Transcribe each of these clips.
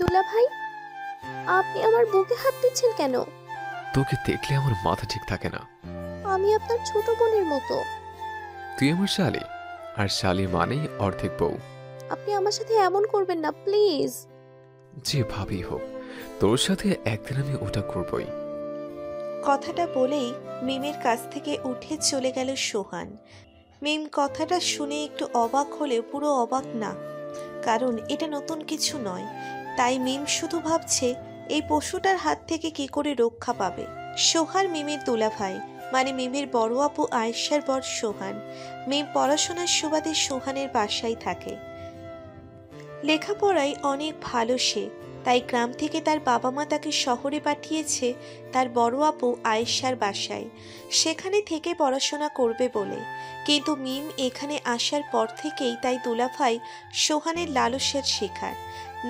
দুলা ভাই, আপনি আমার বুকে হাত দিচ্ছেন কেন? তোকে দেখলে আমার মাথা ঠিক থাকে না। আমি আপনার ছোট বোনের মতো। তুই আমার শালি, আর শালি মানেই অর্ধেক বউ। আপনি আমার সাথে এমন করবেন না প্লিজ। যে ভাবি হোক, তোর সাথে একদিন আমি ওটা করবই। কথাটা বলেই মিমের কাছ থেকে উঠে চলে গেল সোহান। মিম কথাটা শুনে একটু অবাক হলেও পুরো অবাক না, কারণ এটা নতুন কিছু নয়। তাই মিম শুধু ভাবছে এই পশুটার হাত থেকে কি করে রক্ষা পাবে। সোহান মিমের দুলাভাই, মানে মিমের বড় আপু আয়েশার বর সোহান। মিম পড়াশোনার সুবাদে সোহানের বাসায় থাকে। লেখাপড়ায় অনেক ভালো সে, তাই গ্রাম থেকে তার বাবা মা তাকে শহরে পাঠিয়েছে তার বড় আপু আয়েশার বাসায়, সেখানে থেকে পড়াশোনা করবে বলে। কিন্তু মিম এখানে আসার পর থেকেই তাই দুলাভাই সোহানের লালসের শিকার।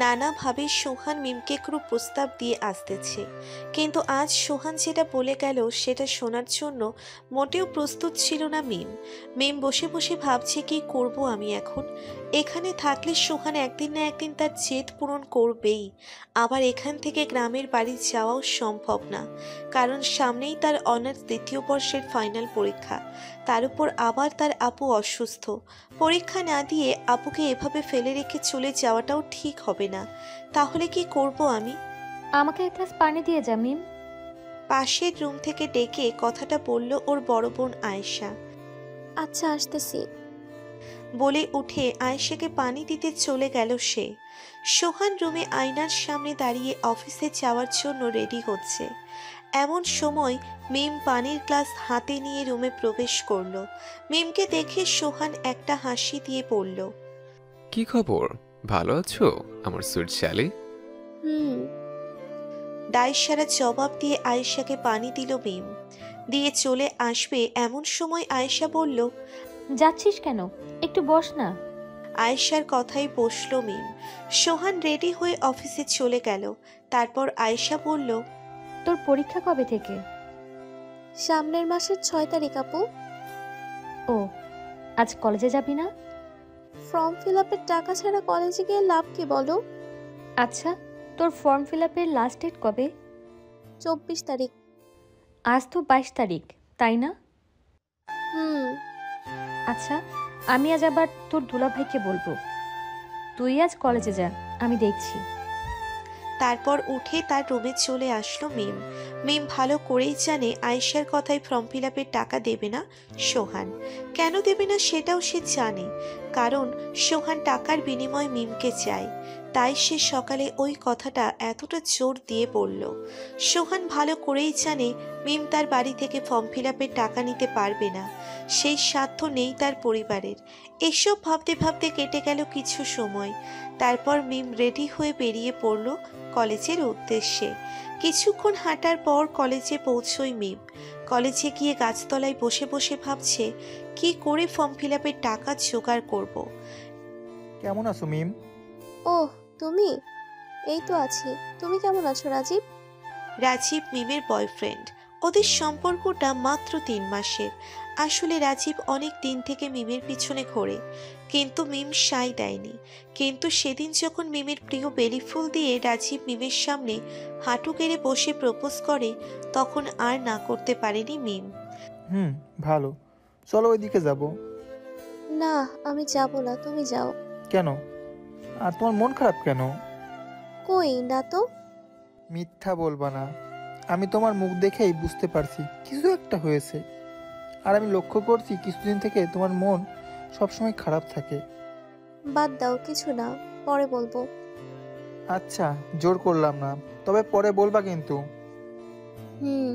নানাভাবে সোহান মিমকে কোনো প্রস্তাব দিয়ে আসতেছে, কিন্তু আজ সোহান যেটা বলে গেল সেটা শোনার জন্য মোটেও প্রস্তুত ছিল না মিম। মিম বসে বসে ভাবছে কি করব আমি এখন। এখানে থাকলে সোহান একদিন না একদিন তার জেদ পূরণ করবেই। আবার এখান থেকে গ্রামের বাড়ি যাওয়াও সম্ভব না, কারণ সামনেই তার অনার্স দ্বিতীয় বর্ষের ফাইনাল পরীক্ষা। তার উপর আবার তার আপু অসুস্থ। পরীক্ষা না দিয়ে আপুকে এভাবে ফেলে রেখে চলে যাওয়াটাও ঠিক হবে না। তাহলে কি করব আমি? আমাকে এক গ্লাস পানি দিয়ে যা মিম। পাশের রুম থেকে ডেকে কথাটা বলল ওর বড় বোন আয়েশা। আচ্ছা, আসতেছি। বলে উঠে আয়েশাকে পানি দিতে চলে গেল সে। সোহান রুমে আয়নার সামনে দাঁড়িয়ে অফিসে যাওয়ার জন্য রেডি হচ্ছে। এমন সময় মিম পানির গ্লাস হাতে নিয়ে রুমে প্রবেশ করলো। মিমকে দেখে সোহান একটা হাসি দিয়ে বলল, কি খবর? ভালো আছো আমার সুইট শালি? হুম। দায়সারা জবাব দিয়ে আয়েশাকে পানি দিল মিম। দিয়ে চলে আসবে এমন সময় আয়েশা বলল, যাচ্ছিস কেন? একটু বস না। আয়েশার কথাই বসলো মিম। সোহান রেডি হয়ে অফিসে চলে গেল। তারপর আয়েশা বলল, তোর পরীক্ষা কবে থেকে? সামনের মাসের 6 তারিখ আপু। ও, আজ কলেজে যাবি না? ফর্ম ফিল আপের টাকা ছাড়া কলেজে গিয়ে লাভ কি বলো? আচ্ছা, তোর ফর্ম ফিল আপের লাস্ট ডেট কবে? 24 তারিখ। আজ তো 22 তারিখ, তাই না? হুম। আচ্ছা, আমি আজ আবার তোর দুলাভাইকে বলবো তুই আজ কলেজে যা, আমি দেখছি। তারপর উঠে তার রুমে চলে আসলো মিম। মিম ভালো করেই জানে আয়েশার কথায় ফর্ম ফিল আপের টাকা দেবে না সোহান। কেন দেবে না সেটাও সে জানে, কারণ সোহান টাকার বিনিময়ে মিমকে চায়। তাই সে সকালে ওই কথাটা এতটা জোর দিয়ে বলল। সোহান ভালো করেই জানে মিম তার বাড়ি থেকে ফর্ম ফিল আপের টাকা নিতে পারবে না, সেই সাধ্য নেই তার পরিবারের। এসব ভাবতে ভাবতে কেটে গেল কিছু সময়। তারপর মিম রেডি হয়ে বেরিয়ে পড়ল কলেজের উদ্দেশ্যে। কিছুক্ষণ হাঁটার পর কলেজে পৌঁছই মিম। কলেজে গিয়ে গাছতলায় বসে বসে ভাবছে কি করে ফর্ম ফিল আপের টাকা জোগাড় করব। কেমন আছো মিম? ওহ, তুমি? এই তো আছি। তুমি কেমন আছো রাজীব? রাজীব মিমের বয়ফ্রেন্ড। ওদের সম্পর্কটা মাত্র 3 মাসের। আসলে রাজীব অনেক দিন থেকে মিমের পিছনে ঘোরে, কিন্তু মিম সায় দেয়নি। কিন্তু সেদিন যখন মিমের প্রিয় বেলি ফুল দিয়ে রাজীব মিমের সামনে হাঁটু গেড়ে বসে প্রপোজ করে, তখন আর না করতে পারেনি মিম। হুম, ভালো। চলো ওইদিকে যাব। না, আমি যাব না, তুমি যাও। কেন? আর তোমার মন খারাপ কেন? কই না তো। মিথ্যা বলবা না। আমি তোমার মুখ দেখেই বুঝতে পারছি কিছু একটা হয়েছে। আর আমি লক্ষ্য করছি কিছুদিন থেকে তোমার মন সবসময় খারাপ থাকে। বাদ দাও, কিছু না, পরে বলবো। আচ্ছা, জোর করলাম না, তবে পরে বলবা কিন্তু। হুম।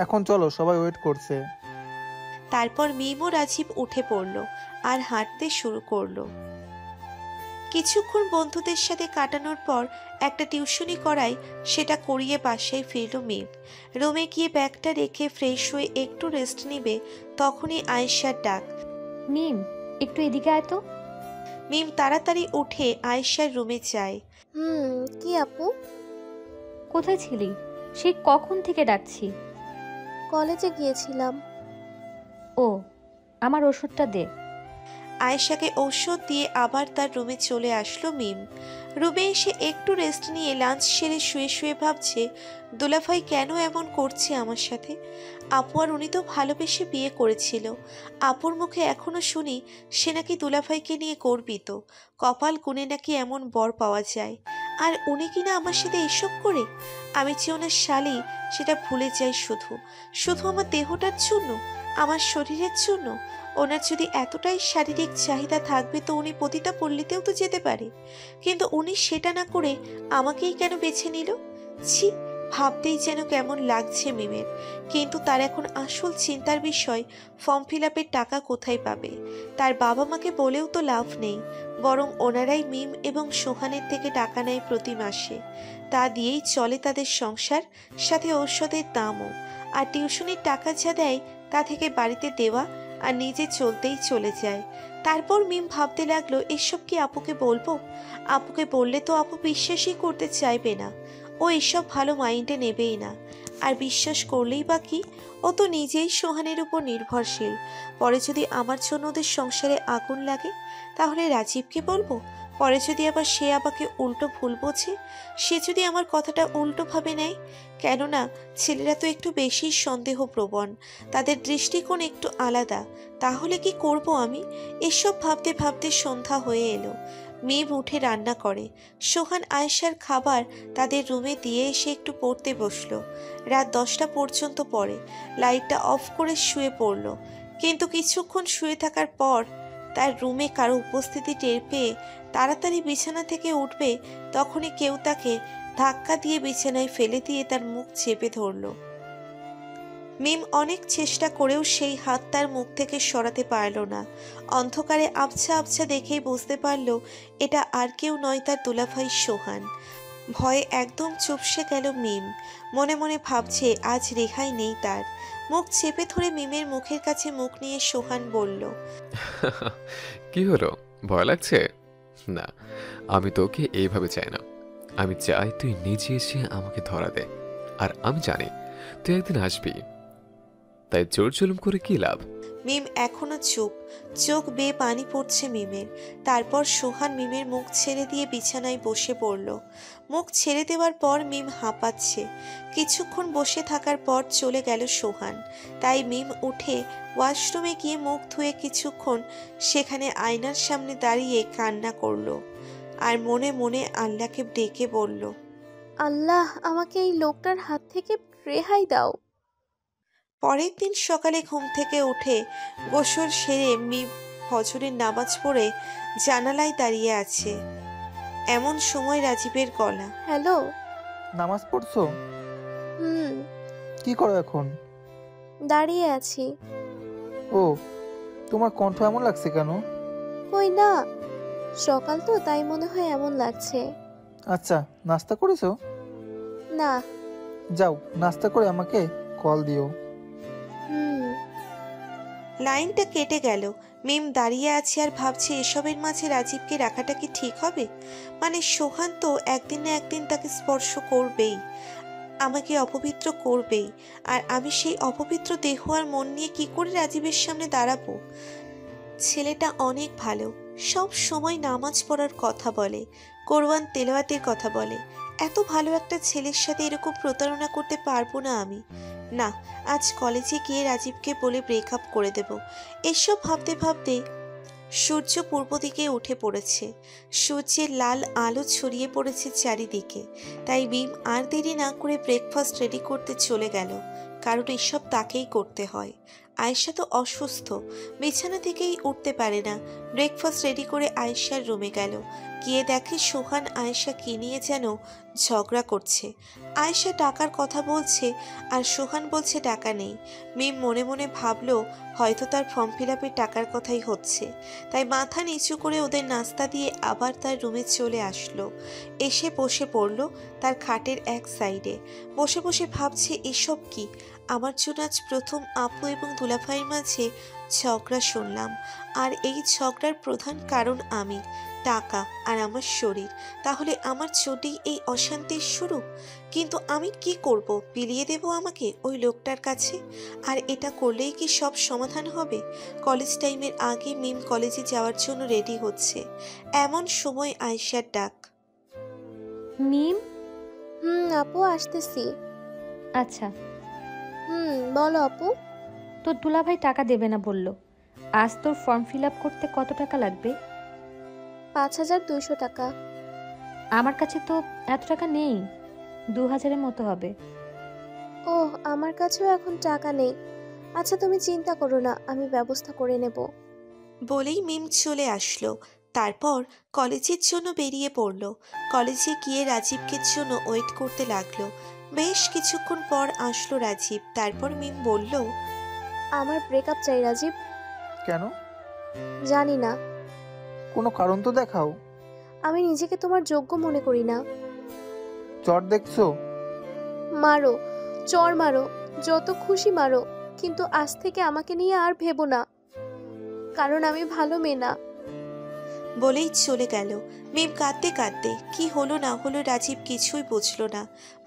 এখন চলো, সবাই ওয়েট করছে। তারপর মিম ও রাজীব উঠে পড়ল আর হাঁটতে শুরু করলো। কিছুক্ষণ বন্ধুদের সাথে কাটানোর পর একটা টিউশনি করায় সেটা করিয়ে বাসায় ফিরল মিম। রুমে গিয়ে ব্যাগটা রেখে ফ্রেশ হয়ে একটু রেস্ট নিবে, তখনই আয়েশার ডাক। মিম, একটু এদিকে আয় তো। মিম তাড়াতাড়ি উঠে আয়েশার রুমে যায়। কি আপু? কোথায় ছিলি? সেই কখন থেকে ডাকছি। কলেজে গিয়েছিলাম। ও, আমার ওষুধটা দে। আয়েশাকে ঔষধ দিয়ে আবার তার রুমে চলে আসলো মিম। রুমে এসে একটু রেস্ট নিয়ে লাঞ্চ সেরে শুয়ে শুয়ে ভাবছে দুলাভাই কেন এমন করছে আমার সাথে। আপু আর উনি তো ভালোবেসে বিয়ে করেছিল। আপুর মুখে এখনো শুনি সে নাকি দুলাভাইকে নিয়ে গর্বিত, কপাল গুনে নাকি এমন বর পাওয়া যায়। আর উনি কিনা আমার সাথে এসব করে। আমি যে ওনার শালি সেটা ভুলে যাই শুধু শুধু আমার দেহটার জন্য, আমার শরীরের জন্য। ওনার যদি এতটাই শারীরিক চাহিদা থাকবে তো উনি পতিতা পল্লীতেও তো যেতে পারে, কিন্তু উনি সেটা না করে আমাকেই কেন বেছে নিল। ছি, ভাবতেই যেন কেমন লাগছে মিমের। কিন্তু তার এখন আসল চিন্তার বিষয় ফর্ম ফিল আপের টাকা কোথায় পাবে। তার বাবা মাকে বলেও তো লাভ নেই, বরং ওনারাই মিম এবং সোহানের থেকে টাকা নেয় প্রতি মাসে। তা দিয়েই চলে তাদের সংসার, সাথে ঔষধের দামও। আর টিউশনির টাকা যা দেয় তা থেকে বাড়িতে দেওয়া আর নিজে চলতেই চলে যায়। তারপর মিম ভাবতে লাগলো এসব কি আপুকে বলবো। আপুকে বললে তো আপু বিশ্বাসই করতে চাইবে না, ও এসব ভালো মাইন্ডে নেবেই না। আর বিশ্বাস করলেই বা কি, ও তো নিজেই সোহানের উপর নির্ভরশীল। পরে যদি আমার জন্য ওদের সংসারে আগুন লাগে তাহলে রাজীবকে বলবো। পরে যদি আবার সে আমাকে উল্টো ভুল বোঝে, সে যদি আমার কথাটা উল্টোভাবে নেয়, কেননা ছেলেরা তো একটু বেশি সন্দেহপ্রবণ, তাদের দৃষ্টিকোণ একটু আলাদা, তাহলে কি করব আমি। এসব ভাবতে ভাবতে সন্ধ্যা হয়ে এলো। মিম উঠে রান্না করে। সোহান আয়েশার খাবার তাদের রুমে দিয়ে এসে একটু পড়তে বসলো। রাত 10টা পর্যন্ত পড়ে, লাইটটা অফ করে শুয়ে পড়ল। কিন্তু কিছুক্ষণ শুয়ে থাকার পর তার রুমে কারো উপস্থিতি টের পেয়ে তাড়াতাড়ি বিছানা থেকে উঠবে, তখনই কেউ তাকে ধাক্কা দিয়ে বিছানায় ফেলে দিয়ে তার মুখ চেপে ধরল। মিম অনেক চেষ্টা করেও সেই হাত তার মুখ থেকে সরাতে পারল না। অন্ধকারে আবছা আবছা দেখেই বুঝতে পারল এটা আর কেউ নয়, তার দুলাভাই সোহান। ভয়ে একদম চুপসে গেল মিম। মনে মনে ভাবছে আজ রেহাই নেই তার। মুখ চেপে ধরে মিমের মুখের কাছে মুখ নিয়ে সোহান বলল, কি হলো, ভয় লাগছে? না, আমি তোকে এইভাবে চাই না। আমি চাই তুই নিজে এসে আমাকে ধরা দে। আর আমি জানি তুই একদিন আসবি, তাই জোর জুলুম করে কি লাভ। মিম এখনো চুপ, চোখ বেয়ে পানি পড়ছে মিমের। তারপর সোহান মিমের মুখ ছেড়ে দিয়ে বিছানায় বসে পড়ল। মুখ ছেড়ে দেওয়ার পর মিম হাঁপাচ্ছে। কিছুক্ষণ বসে থাকার পর চলে গেল সোহান। তাই মিম উঠে ওয়াশরুমে গিয়ে মুখ ধুয়ে কিছুক্ষণ সেখানে আয়নার সামনে দাঁড়িয়ে কান্না করলো। আর মনে মনে আল্লাহকে ডেকে বলল, আল্লাহ, আমাকে এই লোকটার হাত থেকে রেহাই দাও। পরের দিন সকালে ঘুম থেকে উঠে গোসল সেরে মিম ফজরের নামাজ পড়ে জানালায় দাঁড়িয়ে আছে। এমন সময় রাজীবের গলা। হ্যালো। নামাজ পড়ছো? হুম। কি করো এখন? দাঁড়িয়ে আছি। ও, তোমার কণ্ঠ এমন লাগছে কেন? কই না, সকাল তো তাই মনে হয় এমন লাগছে। আচ্ছা, নাস্তা করেছো? না। যাও, নাস্তা করে আমাকে কল দিও। হুম। লাইনটা কেটে গেল। মিম দাঁড়িয়ে আছে আর ভাবছে এসবের মাঝে রাজীবকে রাখাটা কি ঠিক হবে। মানে সোহান তো একদিন না একদিন তাকে স্পর্শ করবেই, আমাকে অপবিত্র করবেই। আর আমি সেই অপবিত্র দেহ আর মন নিয়ে কি করে রাজীবের সামনে দাঁড়াবো। ছেলেটা অনেক ভালো, সব সময় নামাজ পড়ার কথা বলে, কোরআন তেলাওয়াতের কথা বলে। এত ভালো একটা ছেলের সাথে এরকম প্রতারণা করতে পারবো না আমি। না, আজ কলেজে গিয়ে রাজীবকে বলে ব্রেকআপ করে দেব। এসব ভাবতে ভাবতে সূর্য পূর্ব দিকে উঠে পড়েছে। সূর্যের লাল আলো ছড়িয়ে পড়েছে চারিদিকে। তাই মিম আর দেরি না করে ব্রেকফাস্ট রেডি করতে চলে গেল, কারণ এসব তাকেই করতে হয়। আয়েশা তো অসুস্থ, বিছানা থেকেই উঠতে পারে না। ব্রেকফাস্ট রেডি করে আয়েশার রুমে গেল। গিয়ে দেখে সোহান আয়েশা কি নিয়ে যেন ঝগড়া করছে। আয়েশা টাকার কথা বলছে আর সোহান বলছে টাকা নেই। মিম মনে মনে ভাবলো হয়তো তার ফর্ম ফিল আপের টাকার কথাই হচ্ছে। তাই মাথা নিচু করে ওদের নাস্তা দিয়ে আবার তার রুমে চলে আসলো। এসে বসে পড়লো তার খাটের এক সাইডে। বসে বসে ভাবছে এসব কি। আমার জন্য আজ প্রথম আপু এবং দুলাভাইয়ের মাঝে ঝগড়া শুনলাম, আর এই ঝগড়ার প্রধান কারণ আমি। টাকা আর আমার শরীর, তাহলে আমার চোটেই এই অশান্তির শুরু। কিন্তু আমি কি করব? বিলিয়ে দেব আমাকে ওই লোকটার কাছে? আর এটা করলেই কি সব সমাধান হবে? কলেজ টাইমের আগে মিম কলেজে যাওয়ার জন্য রেডি হচ্ছে, এমন সময় আয়েশার ডাক। মিম। আপু আসতেছি। আচ্ছা, বলো আপু। তোর দুলাভাই টাকা দেবে না বলল। আজ তোর ফর্ম ফিল আপ করতে কত টাকা লাগবে? 5200 টাকা। আমার কাছে তো এত টাকা নেই, 2000-এর মতো হবে। ওহ, আমার কাছেও এখন টাকা নেই। আচ্ছা তুমি চিন্তা করো না, আমি ব্যবস্থা করে নেব। বলেই মিম চলে আসলো। তারপর কলেজের জন্য বেরিয়ে পড়ল। কলেজে গিয়ে রাজীবকে জন্য ওয়েট করতে লাগলো। বেশ কিছুক্ষণ পর আসলো রাজীব। তারপর মিম বলল, আমার ব্রেকআপ চাই রাজীব। কেন? জানি না, কোনো কারণ তো দেখাও। আমি নিজেকে তোমার যোগ্য মনে করি না। চট দেখছো? মারো, চর মারো, যত খুশি মারো, কিন্তু আজ থেকে আমাকে নিয়ে আর ভেবো না, কারণ আমি ভালো মেয়ে না। বলেই চলে গেল। মিম কাঁদতে কাঁদতে কি হলো না হলো রাজীব কিছুই বুঝলো না।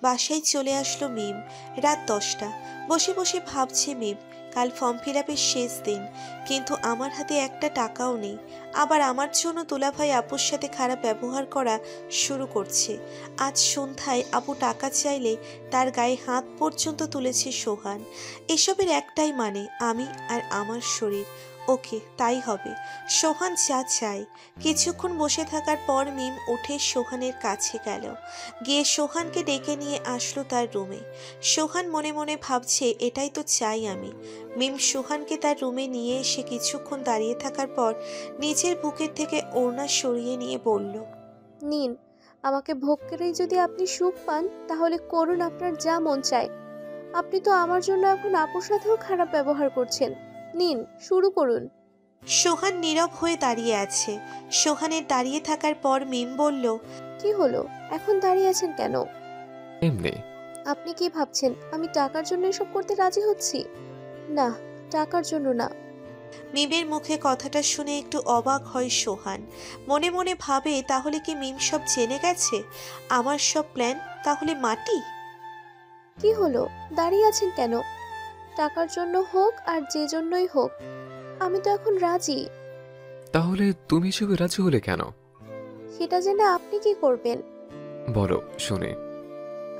বাসায় চলে আসলো মিম। রাত 10টা। বসে বসে ভাবছে মিম, কাল ফর্ম ফিল আপের শেষ দিন, কিন্তু আমার হাতে একটা টাকাও নেই। আবার আমার জন্য দুলাভাই আপুর সাথে খারাপ ব্যবহার করা শুরু করছে। আজ সন্ধ্যায় আপু টাকা চাইলে তার গায়ে হাত পর্যন্ত তুলেছে সোহান। এসবের একটাই মানে, আমি আর আমার শরীর। ওকে, তাই হবে। সোহান যা চায়। কিছুক্ষণ বসে থাকার পর মিম উঠে সোহানের কাছে গেল। গিয়ে সোহানকে ডেকে নিয়ে আসলো তার রুমে। সোহান মনে মনে ভাবছে, এটাই তো চাই আমি। মিম সোহানকে তার রুমে নিয়ে এসে কিছুক্ষণ দাঁড়িয়ে থাকার পর নিজের বুকের থেকে ওড়না সরিয়ে নিয়ে বলল, নিন, আমাকে ভোগ করেই যদি আপনি সুখ পান তাহলে করুন আপনার যা মন চায়। আপনি তো আমার জন্য এখন আপুর সাথেও খারাপ ব্যবহার করছেন। নিন, শুরু করুন। সোহান নীরব হয়ে দাঁড়িয়ে আছে। সোহানের দাঁড়িয়ে থাকার পর মিম বলল, কি হলো, এখন দাঁড়িয়ে আছেন কেন? এমনি। আপনি কি ভাবছেন আমি টাকার জন্য এসব করতে রাজি হচ্ছি? না, টাকার জন্য না। মিমের মুখে কথাটা শুনে একটু অবাক হয় সোহান। মনে মনে ভাবে, তাহলে কি মিম সব জেনে গেছে? আমার সব প্ল্যান তাহলে মাটি? কি হলো, দাঁড়িয়ে আছেন কেন? টাকার জন্য হোক আর যে জন্যই হোক, আমি তো এখন রাজি। তাহলে তুমি এসবে রাজি হলে কেন? সেটা জেনে আপনি কি করবেন? বলো শুনে।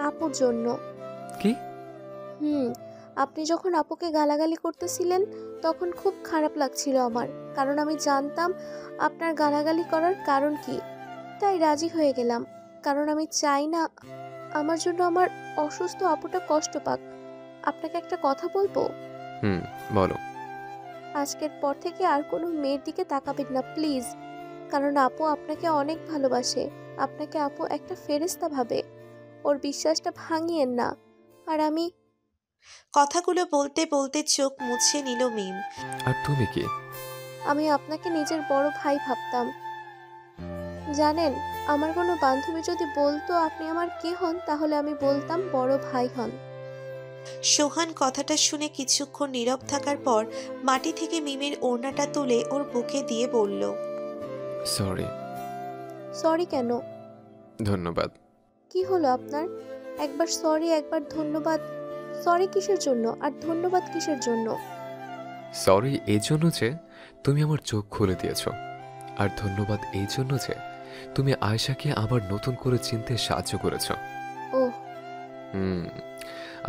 আপুর জন্য। কি? আপনি যখন আপুকে গালাগালি করতেছিলেন তখন খুব খারাপ লাগছিল আমার, কারণ আমি জানতাম আপনার গালাগালি করার কারণ কি। তাই রাজি হয়ে গেলাম, কারণ আমি চাই না আমার জন্য আমার অসুস্থ আপুটা কষ্ট পাক। আপনাকে একটা কথা বলবো? বলো। আজকের পর থেকে আর কোনো মেয়ের দিকে তাকাবেন না প্লিজ, কারণ আপু আপনাকে অনেক ভালোবাসে। আপনাকে আপু একটা ফেরেশতা ভাবে। ওর বিশ্বাসটা ভাঙিয়েন না। আর আমি কথাগুলো বলতে বলতে চোখ মুছে নিল মিম। আর তুমি কি? আমি আপনাকে নিজের বড় ভাই ভাবতাম। জানেন, আমার কোনো বান্ধবী যদি বলতো আপনি আমার কে হন, তাহলে আমি বলতাম বড় ভাই হন। সোহান কথাটা শুনে কিছুক্ষণ নীরব থাকার পর মাটি থেকে মিমের ওড়নাটা তুলে ওর বুকে দিয়ে বলল, সরি। সরি কেন? ধন্যবাদ। কি হলো আপনার? একবার সরি, একবার ধন্যবাদ। সরি কিসের জন্য আর ধন্যবাদ কিসের জন্য? সরি এই জন্য যে তুমি আমার চোখ খুলে দিয়েছ, আর ধন্যবাদ এই জন্য যে তুমি আয়েশাকে আবার নতুন করে চিনতে সাহায্য করেছ। ওহ।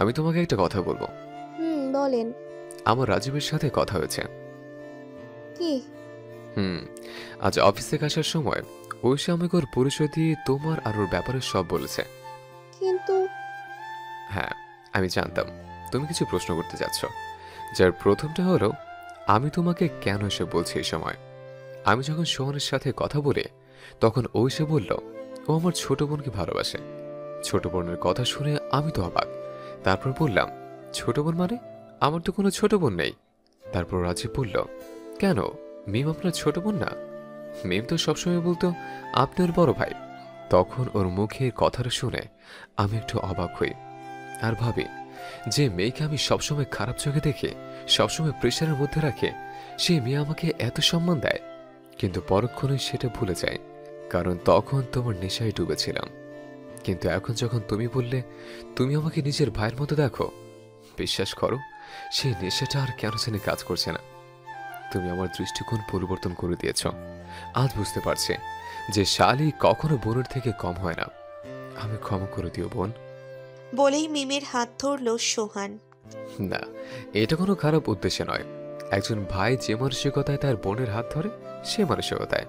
আমি তোমাকে একটা কথা বলবো। বলেন। আমার রাজীবের সাথে কথা হয়েছে। কি? আজ অফিস থেকে আসার সময় ওই সে আমাকে ওর পরিচয় দিয়ে তোমার আর ওর ব্যাপারে সব বলেছে। কিন্তু হ্যাঁ, আমি জানতাম তুমি কিছু প্রশ্ন করতে যাচ্ছ, যার প্রথমটা হলো আমি তোমাকে কেন এসে বলছি এই সময়। আমি যখন সোহানের সাথে কথা বলে তখন ও এসে বলল ও আমার ছোট বোনকে ভালোবাসে। ছোট বোনের কথা শুনে আমি তো অবাক। তারপর বললাম, ছোট বোন মানে? আমার তো কোনো ছোট বোন নেই। তারপর রাজীব বলল, কেন, মিম আপনার ছোট বোন না? মিম তো সবসময় বলতো আপনি ওর বড় ভাই। তখন ওর মুখের কথাটা শুনে আমি একটু অবাক হই আর ভাবি, যে মেয়েকে আমি সবসময় খারাপ চোখে দেখে সবসময় প্রেশারের মধ্যে রাখে, সে মেয়ে আমাকে এত সম্মান দেয়, কিন্তু পরক্ষণে সেটা ভুলে যায় কারণ তখন তোমার নেশায় ডুবেছিলাম। কিন্তু এখন যখন তুমি বললে তুমি আমাকে নিজের ভাইয়ের মতো দেখো, বিশ্বাস করো সেই নেশাটা আর কেন জানি কাজ করছে না। তুমি আমার দৃষ্টিকোণ পরিবর্তন করে দিয়েছ। আজ বুঝতে পারছি যে শালি কখনো বোনের থেকে কম হয় না। আমি ক্ষমা করে দিও বোন। বলেই মিমের হাত ধরল সোহান। না, এটা কোনো খারাপ উদ্দেশ্যে নয়। একজন ভাই যে মানসিকতায় তার বোনের হাত ধরে, সে মানসিকতায়।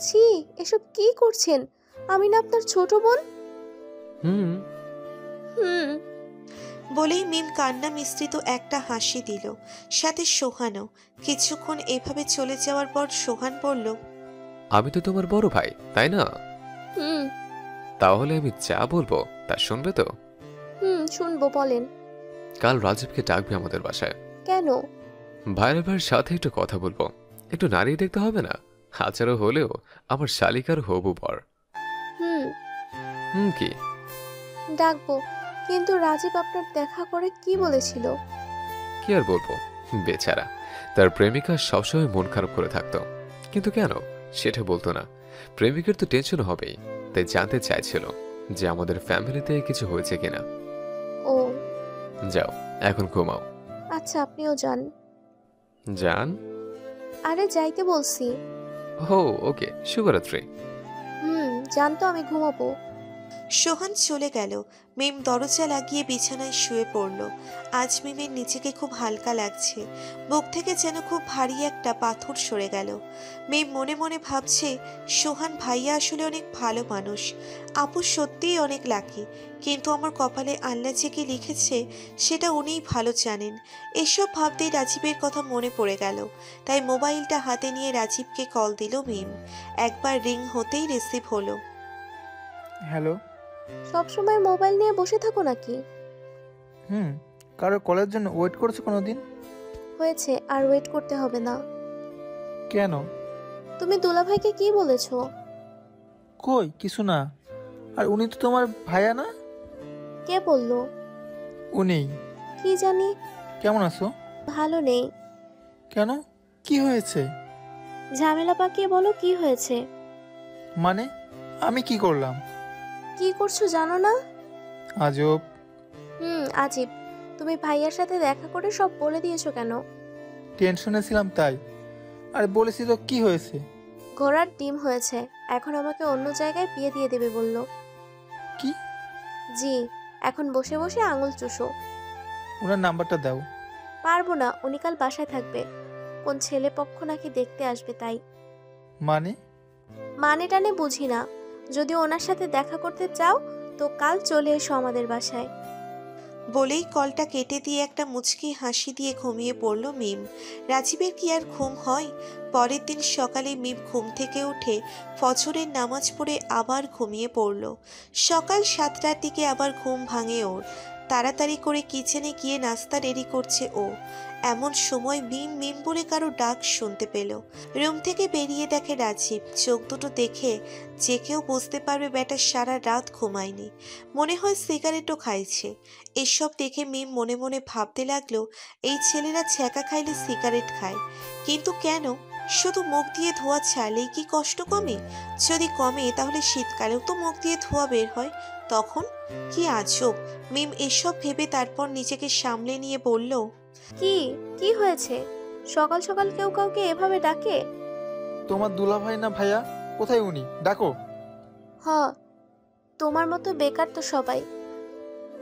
ছি, এসব কি করছেন? আমি না আপনার ছোট বোন? হুম। হুম। বলেই মিম কান্না মিশ্রিত একটা হাসি দিল, সাথে সোহানও। কিছুক্ষণ এভাবে চলে যাওয়ার পর সোহান বলল, আমি তো তোমার বড় ভাই, তাই না? হুম। তাহলে আমি যা বলবো তা শুনবে তো? হুম, শুনবো, বলেন। কাল রাজীবকে ডাকবে আমাদের বাসায়। কেন? ভাইয়ের ভাইয়ের সাথে একটু কথা বলবো। একটু নাড়িয়ে দেখতে হবে না? হাজারো হলেও আমার শালিকার হবু বর। হুম, কি? ডাকবো। কিন্তু রাজীব আপনার দেখা করে কি বলেছিল? কি আর বলবো, বেচারা তার প্রেমিকা সবসময় মন খারাপ করে থাকতো। কিন্তু কেন সেটা বলতো না। প্রেমিকের তো টেনশন হবেই, তাই জানতে চাইছিল যে আমাদের ফ্যামিলিতে কিছু হয়েছে কিনা। ও যাও, এখন ঘুমাও। আচ্ছা, আপনিও যান। যান? আরে যাইতে বলছি। ও ওকে, শুভরাত্রি। যান তো, আমি ঘুমাবো। সোহান চলে গেল। মিম দরজা লাগিয়ে বিছানায় শুয়ে পড়ল। আজ মিমের নিজেকে খুব হালকা লাগছে। বুক থেকে যেন খুব ভারী একটা পাথর সরে গেল। মিম মনে মনে ভাবছে, সোহান ভাইয়া আসলে অনেক ভালো মানুষ। আপু সত্যিই অনেক লাকি। কিন্তু আমার কপালে আল্লাহ যে কি লিখেছে সেটা উনিই ভালো জানেন। এসব ভাবতেই রাজীবের কথা মনে পড়ে গেল। তাই মোবাইলটা হাতে নিয়ে রাজীবকে কল দিল মিম। একবার রিং হতেই রিসিভ হলো। হ্যালো। সব সময় মোবাইল নিয়ে বসে থাকো নাকি? হুম। কারোর কলের জন্য ওয়েট করেছো কোনো দিন? হয়েছে, আর ওয়েট করতে হবে না। কেন? তুমি দুলাভাইকে কি বলেছো? কই কিছু না। আর উনি তো তোমার ভাইয়া না? কে বললো? উনি। কি জানি। কেমন আছো? ভালো নেই। কেন, কি হয়েছে? ঝামেলা পাকিয়ে বলো, কি হয়েছে? মানে আমি কি করলাম? কি করছো জানো না? আজব। আজিব। তুমি ভাইয়ার সাথে দেখা করে সব বলে দিয়েছো কেন? টেনশনে ছিলাম তাই। আর বলেছি তো, কি হয়েছে? ঘোড়ার ডিম হয়েছে। এখন আমাকে অন্য জায়গায় বিয়ে দিয়ে দেবে বললো। কি? জি। এখন বসে বসে আঙুল চুষো। ওনার নাম্বারটা দাও। পারবো না, উনি কাল বাসায় থাকবে। কোন ছেলে পক্ষ নাকি দেখতে আসবে, তাই। মানে? মানে টানে বুঝি না। যদি ওনার সাথে দেখা করতে চাও তো কাল চলে এসো আমাদের বাসায়। বলেই কলটা কেটে দিয়ে একটা মুচকি হাসি দিয়ে ঘুমিয়ে পড়ল মিম। রাজীবের কি আর ঘুম হয়? পরের দিন সকালে মিম ঘুম থেকে উঠে ফজরের নামাজ পড়ে আবার ঘুমিয়ে পড়ল। সকাল 7টার দিকে আবার ঘুম ভাঙে ওর। তাড়াতাড়ি করে কিচেনে গিয়ে নাস্তা রেডি করছে ও। এমন সময় মিম মিম বলে কারো ডাক শুনতে পেল। রুম থেকে বেরিয়ে দেখে রাজীব। চোখ দুটো দেখে যে কেউ বুঝতে পারবে ব্যাটা সারা রাত ঘুমায়নি। মনে হয় সিগারেটও খাইছে। এসব দেখে মিম মনে মনে ভাবতে লাগলো, এই ছেলেরা ছ্যাঁকা খাইলে সিগারেট খায়, কিন্তু কেন? শুধু মুখ দিয়ে ধোঁয়া ছাড়লেই কি কষ্ট কমে? যদি কমে তাহলে শীতকালেও তো মুখ দিয়ে ধোঁয়া বের হয়, তখন কি আজব। মিম এসব ভেবে তারপর নিজেকে সামলে নিয়ে বলল, কি কি হয়েছে? সকাল সকাল কেউ কাউকে এভাবে ডাকে? তোমার দুলাভাই না ভাইয়া? কোথায় উনি? ডাকো। হ, তোমার মতো বেকার তো সবাই।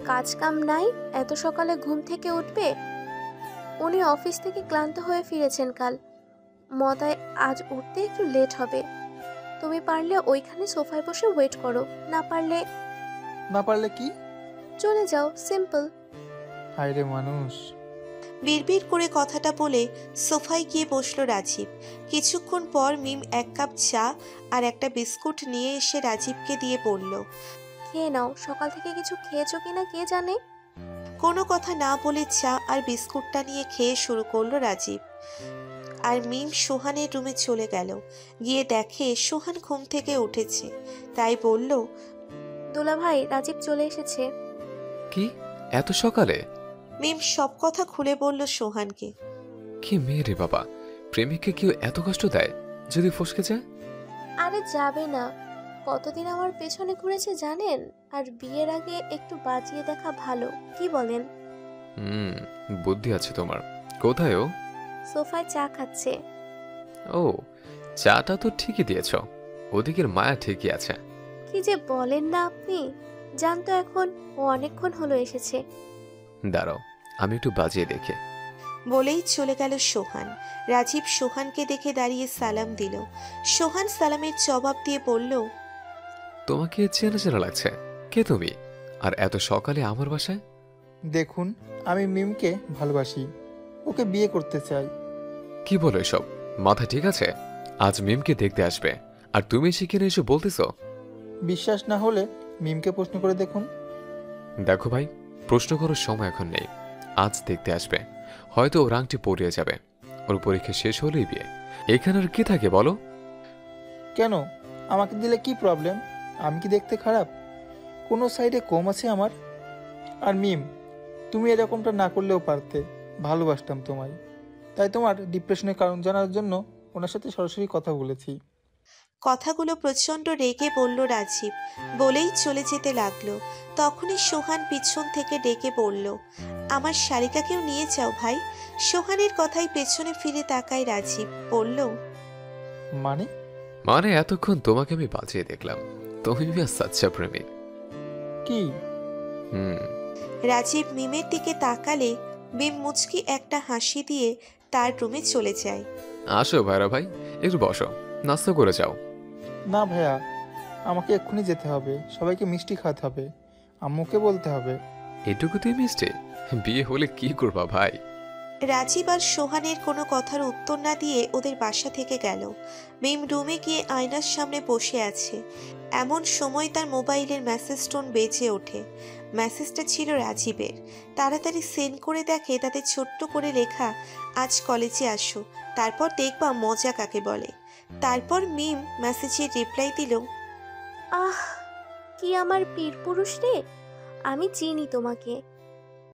কাজ কাম নাই, এত সকালে ঘুম থেকে উঠবে? উনি অফিস থেকে ক্লান্ত হয়ে ফিরেছেন কাল। মতায় আজ উঠতে একটু লেট হবে। তুমি পারলে ওইখানে সোফায় বসে ওয়েট করো, না পারলে না পারলে কি? চলে যাও, সিম্পল। হায়রে মানুষ। বিড়বিড় করে কথাটা বলে সোফায় গিয়ে বসলো রাজীব। কিছুক্ষণ পর মিম এক কাপ চা আর একটা বিস্কুট নিয়ে এসে রাজীবকে দিয়ে বলল, খেয়ে নাও, সকাল থেকে কিছু খেয়েছো কিনা কে জানে। কোনো কথা না বলে চা আর বিস্কুটটা নিয়ে খেয়ে শুরু করলো রাজীব। আর মিম সোহানের রুমে চলে গেল। গিয়ে দেখে সোহান ঘুম থেকে উঠেছে, তাই বলল, দুলাভাই, রাজীব চলে এসেছে। কি এত সকালে? মিম সব কথা খুলে বলল সোহানকে। কি মেয়ে রে বাবা, প্রেমিককে কেউ এত কষ্ট দেয়? যদি ফসকে যায়? আরে যাবে না, কতদিন আমার পেছনে ঘুরেছে জানেন? আর বিয়ের আগে একটু বাজিয়ে দেখা ভালো, কি বলেন? হুম, বুদ্ধি আছে তোমার। কোথায় ও? সোফায় চা খাচ্ছে। ও, চাটা তো ঠিকই দিয়েছ, ওদিকের মায়া ঠিকই আছে। কি যে বলেন না আপনি, জানতো এখন ও অনেকক্ষণ হলো এসেছে। দাঁড়াও, আমি একটু বাজিয়ে দেখি। বলেই চলে গেল সোহান। রাজীব সোহানকে দেখে দাঁড়িয়ে সালাম দিল। সোহান সালামের জবাব দিয়ে বলল, তোমাকে চেনা চেনা লাগছে। কে তুমি, আর এত সকালে আমার বাসায়? দেখুন, আমি মিমকে ভালোবাসি, ওকে বিয়ে করতে চাই। কি বলো এসব? মাথা ঠিক আছে? আজ মিমকে দেখতে আসবে, আর তুমি সেখানে এসে বলতেছো? বিশ্বাস না হলে মিমকে প্রশ্ন করে দেখুন। দেখো ভাই, প্রশ্ন করার সময় এখন নেই। আজ দেখতে আসবে, হয়তো ওর আংটি পড়িয়ে যাবে। ওর পরীক্ষা শেষ হলেই বিয়ে। এখানে আর কি থাকে বলো? কেন, আমাকে দিলে কি প্রবলেম? আমি কি দেখতে খারাপ? কোনো সাইডে কম আছে আমার? আর মিম, তুমি এরকমটা না করলেও পারতে, ভালোবাসতাম তোমায়। তাই তোমার ডিপ্রেশনের কারণ জানার জন্য ওনার সাথে সরাসরি কথা বলেছি। কথাগুলো প্রচণ্ড রেগে বলল রাজীব। বলেই চলে যেতে লাগলো। তখনই সোহান পিছন থেকে ডেকে বলল, আমার শালিকাকেও নিয়ে যাও ভাই। সোহানের কথাই পেছনে ফিরে তাকায় রাজীব, বলল, মানে? মানে এতক্ষণ তোমাকে আমি বাঁচিয়ে দেখলাম, তুমি মিয়া সাচ্চা প্রেমিক। কি? হুম। রাজীব মিমের দিকে তাকালে মিম মুচকি একটা হাসি দিয়ে তার রুমে চলে যায়। আসো ভাইরা ভাই, একটু বসো, নাস্তা করে যাও। না ভাইয়া, আমাকে এক্ষুনি যেতে হবে, সবাইকে মিষ্টি খাওয়াতে হবে, আম্মুকে বলতে হবে। এটুকুতেই মিষ্টি? বিয়ে হলে কি করবা ভাই? রাজীব আর সোহানের কোনো কথার উত্তর না দিয়ে ওদের বাসা থেকে গেল। মিম রুমে গিয়ে আয়নার সামনে বসে আছে। এমন সময় তার মোবাইলের মেসেজ টোন বেজে ওঠে। মেসেজটা ছিল রাজীবের। তাড়াতাড়ি সেন্ড করে দেখে তাতে ছোট্ট করে লেখা, আজ কলেজে আসো, তারপর দেখবা মজা কাকে বলে। তারপর মিম মেসেজের রিপ্লাই দিল, আহ, কি আমার পীর পুরুষ রে, আমি চিনি তোমাকে।